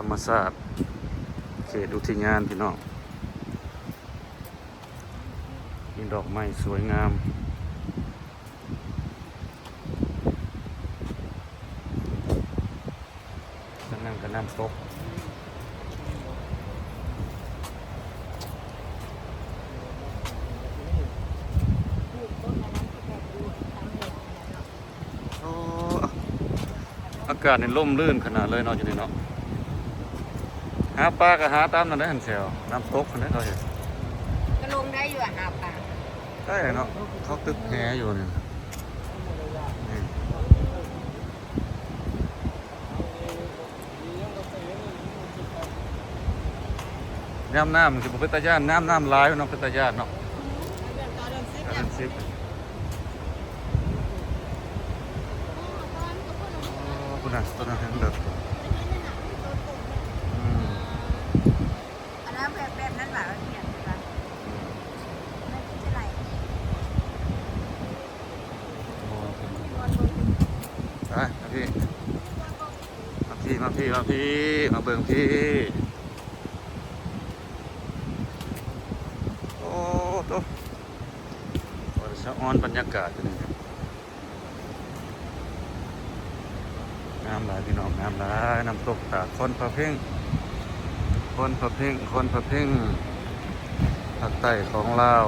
ธรรมศาสตร์เขตอุทยานพี่น้องมีดอกไม้สวยงามนั่งกับน้ำตกอากาศนี่ร่มรื่นขนาดเลยเนาะอยู่นี่เนาะหาปลาก็หาตามนั่นได้หันแถวน้ำตกคนนี้เราเห็นก็ลงได้อยู่อะหาปลาได้เนาะเขาตึกแหอยู่เนี่ยน้ำมันคือเป็นตาญาณน้ำลายเนาะเป็นตาญาณเนาะเดินซิปคุณน่ะตัวนั้นเห็นเด็กอันนั้นแบบนั้นหว่าเขียนใช่ปะไม่ใช่ไรไปพี่มาเบิ่งพี่โอ้ตัวสะออนบรรยากาศนี่น้ำไหลพี่น้องน้ำไหลน้ำตกตาคนพระเพ่งภาคใต้ของลาว